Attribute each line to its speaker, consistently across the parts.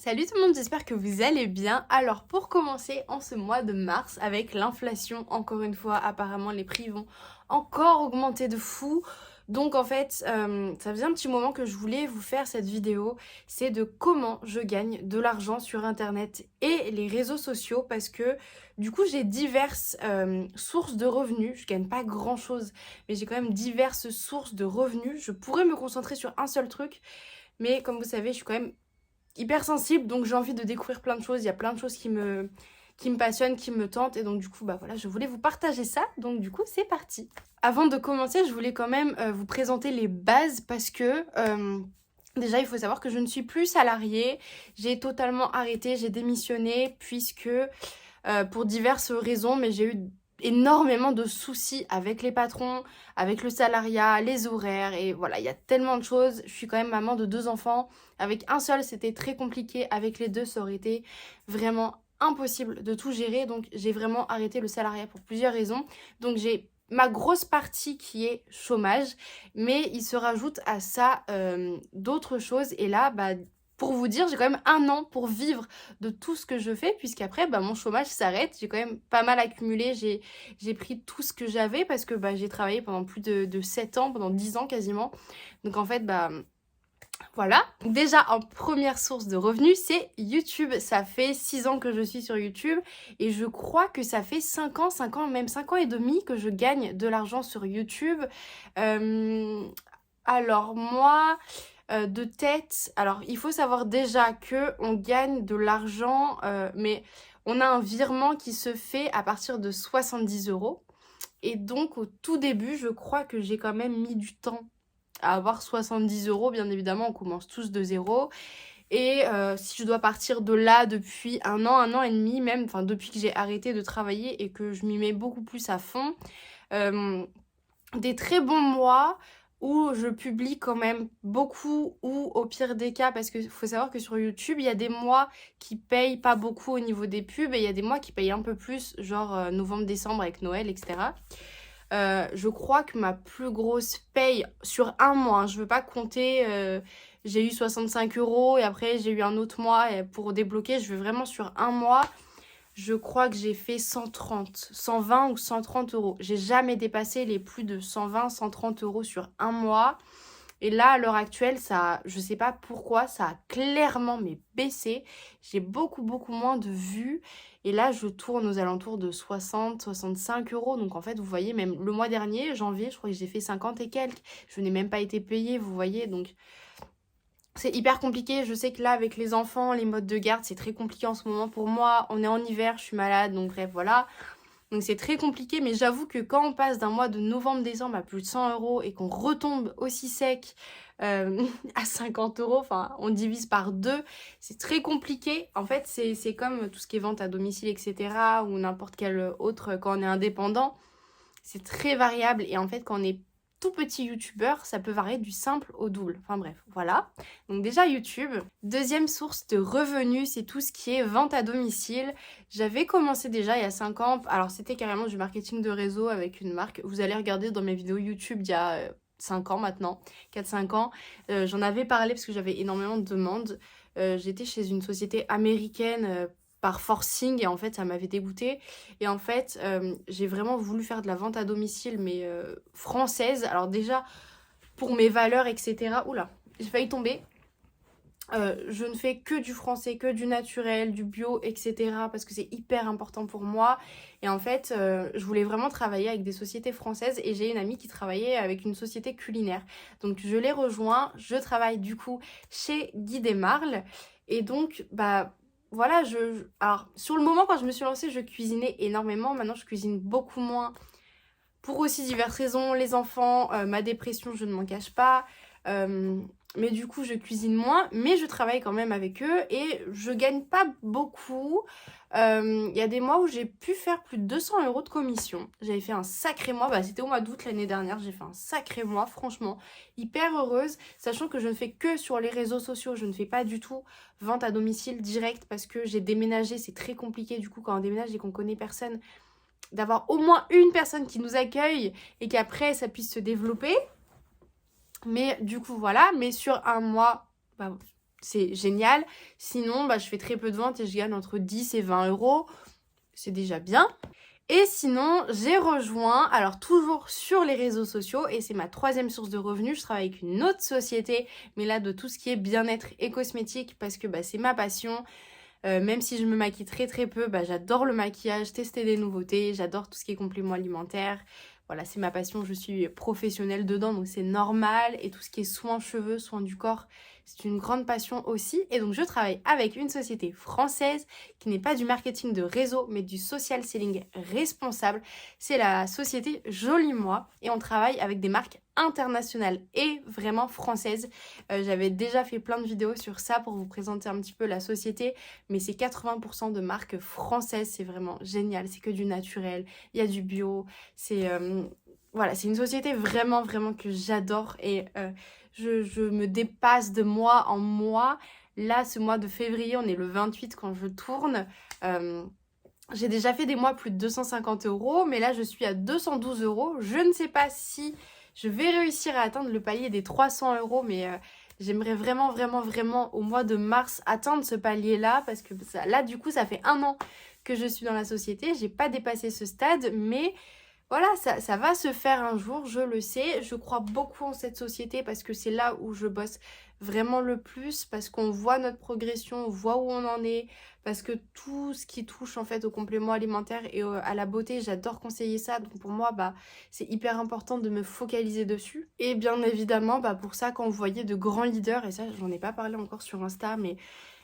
Speaker 1: Salut tout le monde, j'espère que vous allez bien. Alors pour commencer en ce mois de mars avec l'inflation, encore une fois apparemment les prix vont encore augmenter de fou. Donc en fait ça faisait un petit moment que je voulais vous faire cette vidéo, c'est de comment je gagne de l'argent sur internet et les réseaux sociaux parce que du coup j'ai diverses sources de revenus. Je gagne pas grand chose mais j'ai quand même diverses sources de revenus. Je pourrais me concentrer sur un seul truc mais comme vous savez je suis quand même hyper sensible, donc j'ai envie de découvrir plein de choses. Il y a plein de choses qui me passionnent, qui me tentent, et donc du coup, bah voilà, je voulais vous partager ça, donc du coup, c'est parti. Avant de commencer, je voulais quand même vous présenter les bases parce que déjà, il faut savoir que je ne suis plus salariée. J'ai totalement arrêté, j'ai démissionné puisque pour diverses raisons, mais j'ai eu énormément de soucis avec les patrons, avec le salariat, les horaires, et voilà, il y a tellement de choses. Je suis quand même maman de 2 enfants. Avec un seul, c'était très compliqué. Avec les deux, ça aurait été vraiment impossible de tout gérer. Donc, j'ai vraiment arrêté le salariat pour plusieurs raisons. Donc, j'ai ma grosse partie qui est chômage, mais il se rajoute à ça d'autres choses. Et là, bah, pour vous dire, j'ai quand même 1 an pour vivre de tout ce que je fais, puisqu'après, bah, mon chômage s'arrête. J'ai quand même pas mal accumulé. J'ai pris tout ce que j'avais parce que bah, j'ai travaillé pendant plus de 7 ans, pendant 10 ans quasiment. Donc en fait, bah voilà. Déjà, en première source de revenus, c'est YouTube. Ça fait 6 ans que je suis sur YouTube et je crois que ça fait 5 ans, même 5 ans et demi que je gagne de l'argent sur YouTube. Alors moi, de tête, alors il faut savoir déjà que on gagne de l'argent, mais on a un virement qui se fait à partir de 70 euros. Et donc au tout début, je crois que j'ai quand même mis du temps à avoir 70 euros. Bien évidemment, on commence tous de zéro. Et si je dois partir de là depuis 1 an et demi, même, enfin depuis que j'ai arrêté de travailler et que je m'y mets beaucoup plus à fond, euh, des très bons mois où je publie quand même beaucoup ou au pire des cas, parce qu'il faut savoir que sur YouTube, il y a des mois qui payent pas beaucoup au niveau des pubs et il y a des mois qui payent un peu plus, genre novembre, décembre avec Noël, etc. Je crois que ma plus grosse paye sur un mois, hein, je veux pas compter, j'ai eu 65 euros et après j'ai eu un autre mois et pour débloquer, je veux vraiment sur un mois, je crois que j'ai fait 120 ou 130 euros. J'ai jamais dépassé les plus de 120, 130 euros sur un mois. Et là, à l'heure actuelle, ça, je sais pas pourquoi, ça a clairement mais baissé. J'ai beaucoup moins de vues. Et là, je tourne aux alentours de 60, 65 euros. Donc en fait, vous voyez, même le mois dernier, janvier, je crois que j'ai fait 50 et quelques. Je n'ai même pas été payée, vous voyez. Donc c'est hyper compliqué. Je sais que là, avec les enfants, les modes de garde, c'est très compliqué en ce moment pour moi. On est en hiver, je suis malade, donc bref, voilà. Donc c'est très compliqué, mais j'avoue que quand on passe d'un mois de novembre-décembre à plus de 100 euros et qu'on retombe aussi sec à 50 euros, enfin on divise par deux, c'est très compliqué. En fait, c'est comme tout ce qui est vente à domicile, etc. ou n'importe quel autre quand on est indépendant. C'est très variable et en fait quand on est tout petit youtubeur, ça peut varier du simple au double. Enfin bref, voilà. Donc déjà YouTube. Deuxième source de revenus, c'est tout ce qui est vente à domicile. J'avais commencé déjà il y a 5 ans. Alors c'était carrément du marketing de réseau avec une marque. Vous allez regarder dans mes vidéos YouTube il y a 5 ans maintenant, 4-5 ans. J'en avais parlé parce que j'avais énormément de demandes. J'étais chez une société américaine par forcing et en fait ça m'avait dégoûtée. Et en fait j'ai vraiment voulu faire de la vente à domicile mais française. Alors déjà pour mes valeurs, etc. Oula, j'ai failli tomber. Je ne fais que du français, que du naturel, du bio, etc. parce que c'est hyper important pour moi. Et en fait, je voulais vraiment travailler avec des sociétés françaises et j'ai une amie qui travaillait avec une société culinaire. Donc je l'ai rejoint, je travaille du coup chez Guy Desmarles. Et donc, bah voilà, alors sur le moment quand je me suis lancée, je cuisinais énormément. Maintenant, je cuisine beaucoup moins. Pour aussi diverses raisons, les enfants, ma dépression, je ne m'en cache pas. Mais du coup, je cuisine moins, mais je travaille quand même avec eux et je gagne pas beaucoup. Il y a des mois où j'ai pu faire plus de 200 euros de commission. J'avais fait un sacré mois, bah, c'était au mois d'août l'année dernière, j'ai fait un sacré mois, franchement, hyper heureuse, sachant que je ne fais que sur les réseaux sociaux, je ne fais pas du tout vente à domicile direct parce que j'ai déménagé, c'est très compliqué du coup quand on déménage et qu'on connaît personne, d'avoir au moins une personne qui nous accueille et qu'après ça puisse se développer. Mais du coup voilà, mais sur un mois, bah, c'est génial. Sinon, je fais très peu de ventes et je gagne entre 10 et 20 euros. C'est déjà bien. Et sinon, j'ai rejoint, alors toujours sur les réseaux sociaux, et c'est ma 3e source de revenus. Je travaille avec une autre société, mais là de tout ce qui est bien-être et cosmétique, parce que c'est ma passion. Même si je me maquille très très peu, j'adore le maquillage, tester des nouveautés, j'adore tout ce qui est compléments alimentaires. Voilà, c'est ma passion, je suis professionnelle dedans, donc c'est normal. Et tout ce qui est soins cheveux, soins du corps, c'est une grande passion aussi. Et donc je travaille avec une société française qui n'est pas du marketing de réseau, mais du social selling responsable. C'est la société Joli Moi. Et on travaille avec des marques internationales et vraiment françaises. J'avais déjà fait plein de vidéos sur ça pour vous présenter un petit peu la société, mais c'est 80% de marques françaises, c'est vraiment génial, c'est que du naturel, il y a du bio, voilà, c'est une société vraiment vraiment que j'adore et je me dépasse de mois en mois. Là, ce mois de février, on est le 28 quand je tourne. J'ai déjà fait des mois plus de 250 euros, mais là je suis à 212 euros. Je ne sais pas si je vais réussir à atteindre le palier des 300 euros, mais j'aimerais vraiment, vraiment, vraiment au mois de mars atteindre ce palier-là, parce que là du coup ça fait 1 an que je suis dans la société. J'ai pas dépassé ce stade, mais voilà, ça va se faire un jour, je le sais. Je crois beaucoup en cette société parce que c'est là où je bosse vraiment le plus, parce qu'on voit notre progression, on voit où on en est, parce que tout ce qui touche en fait aux compléments alimentaires et à la beauté, j'adore conseiller ça. Donc pour moi, c'est hyper important de me focaliser dessus. Et bien évidemment, pour ça, quand vous voyez de grands leaders, et ça, j'en ai pas parlé encore sur Insta, mais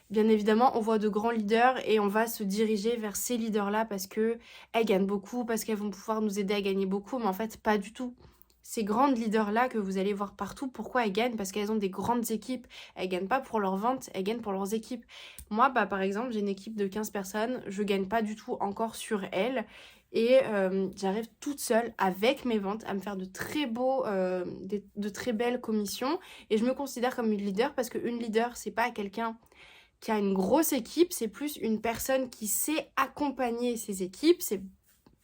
Speaker 1: bien évidemment, on voit de grands leaders et on va se diriger vers ces leaders-là parce qu'elles gagnent beaucoup, parce qu'elles vont pouvoir nous aider à gagner beaucoup, mais en fait, pas du tout. Ces grandes leaders-là que vous allez voir partout, pourquoi elles gagnent? Parce qu'elles ont des grandes équipes. Elles gagnent pas pour leurs ventes, elles gagnent pour leurs équipes. Moi, par exemple, j'ai une équipe de 15 personnes, je gagne pas du tout encore sur elles. Et j'arrive toute seule avec mes ventes à me faire de très belles commissions. Et je me considère comme une leader parce qu'une leader, c'est pas quelqu'un qui a une grosse équipe, c'est plus une personne qui sait accompagner ses équipes, c'est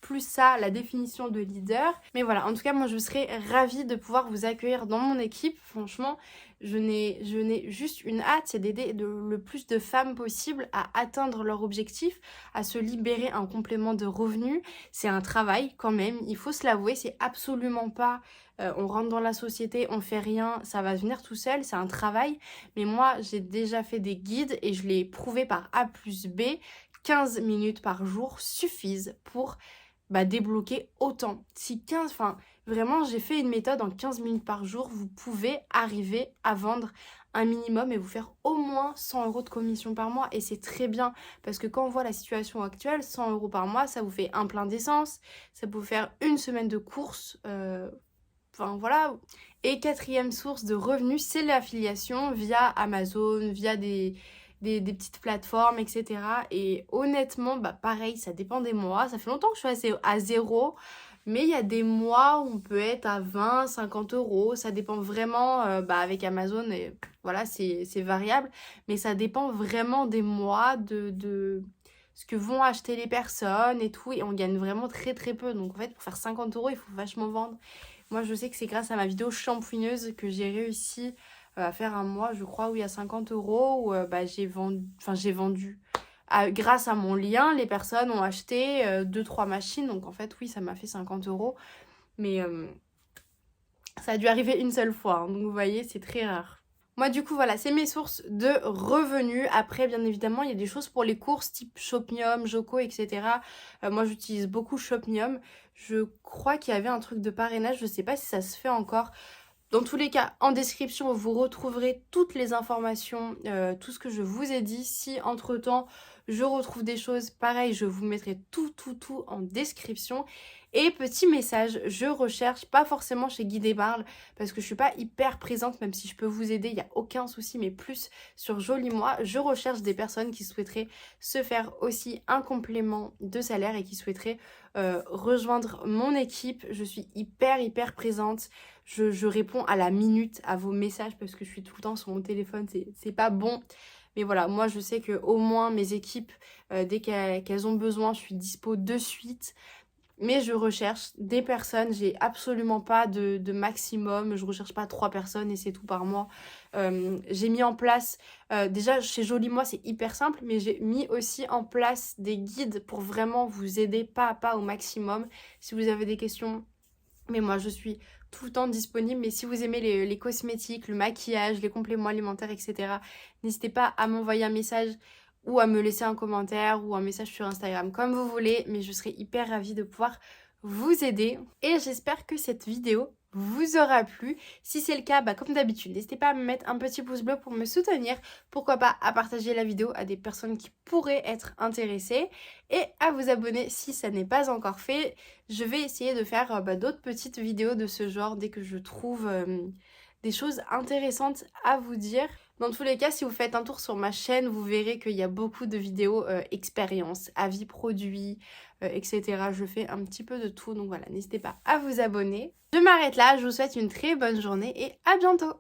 Speaker 1: plus ça la définition de leader. Mais voilà, en tout cas moi je serais ravie de pouvoir vous accueillir dans mon équipe. Franchement, je n'ai juste une hâte, c'est d'aider le plus de femmes possible à atteindre leur objectif, à se libérer un complément de revenus. C'est un travail quand même, il faut se l'avouer, c'est absolument pas on rentre dans la société, on fait rien, ça va venir tout seul, c'est un travail. Mais moi j'ai déjà fait des guides et je l'ai prouvé par A plus B, 15 minutes par jour suffisent pour débloquer autant. Vraiment, j'ai fait une méthode en 15 minutes par jour. Vous pouvez arriver à vendre un minimum et vous faire au moins 100 euros de commission par mois. Et c'est très bien parce que quand on voit la situation actuelle, 100 euros par mois, ça vous fait un plein d'essence, ça peut vous faire une semaine de courses. Voilà. Et 4e source de revenus, c'est l'affiliation via Amazon, via des petites plateformes, etc. Et honnêtement, pareil, ça dépend des mois. Ça fait longtemps que je suis à 0, mais il y a des mois où on peut être à 20, 50 euros. Ça dépend vraiment, avec Amazon, et voilà, c'est variable. Mais ça dépend vraiment des mois, de ce que vont acheter les personnes et tout. Et on gagne vraiment très très peu. Donc en fait, pour faire 50 euros, il faut vachement vendre. Moi, je sais que c'est grâce à ma vidéo shampouineuse que j'ai réussi à faire un mois, je crois, où il y a 50 euros, où j'ai vendu. Grâce à mon lien, les personnes ont acheté 2-3 machines. Donc en fait, oui, ça m'a fait 50 euros. Mais ça a dû arriver une seule fois. Hein. Donc vous voyez, c'est très rare. Moi, du coup, voilà, c'est mes sources de revenus. Après, bien évidemment, il y a des choses pour les courses type Shopmium, Joko, etc. Moi, j'utilise beaucoup Shopmium. Je crois qu'il y avait un truc de parrainage. Je sais pas si ça se fait encore. Dans tous les cas, en description, vous retrouverez toutes les informations, tout ce que je vous ai dit. Si, entre-temps, je retrouve des choses, pareil, je vous mettrai tout en description. Et petit message, je recherche, pas forcément chez Guy Desbarles, parce que je suis pas hyper présente, même si je peux vous aider, il n'y a aucun souci, mais plus sur Joli Moi, je recherche des personnes qui souhaiteraient se faire aussi un complément de salaire et qui souhaiteraient rejoindre mon équipe. Je suis hyper présente. Je réponds à la minute à vos messages parce que je suis tout le temps sur mon téléphone, c'est pas bon. Mais voilà, moi je sais que au moins mes équipes, dès qu'elles ont besoin, je suis dispo de suite. mais je recherche des personnes, j'ai absolument pas de maximum, je recherche pas 3 personnes et c'est tout par mois. J'ai mis en place, déjà chez Joli Moi c'est hyper simple, mais j'ai mis aussi en place des guides pour vraiment vous aider pas à pas au maximum. Si vous avez des questions, mais moi je suis tout le temps disponible, mais si vous aimez les cosmétiques, le maquillage, les compléments alimentaires, etc., n'hésitez pas à m'envoyer un message ou à me laisser un commentaire ou un message sur Instagram, comme vous voulez, mais je serai hyper ravie de pouvoir vous aider. Et j'espère que cette vidéo vous aura plu. Si c'est le cas, comme d'habitude, n'hésitez pas à me mettre un petit pouce bleu pour me soutenir. Pourquoi pas à partager la vidéo à des personnes qui pourraient être intéressées et à vous abonner si ça n'est pas encore fait. Je vais essayer de faire d'autres petites vidéos de ce genre dès que je trouve des choses intéressantes à vous dire. Dans tous les cas, si vous faites un tour sur ma chaîne, vous verrez qu'il y a beaucoup de vidéos expériences, avis produits, etc. Je fais un petit peu de tout, donc voilà, n'hésitez pas à vous abonner. Je m'arrête là, je vous souhaite une très bonne journée et à bientôt!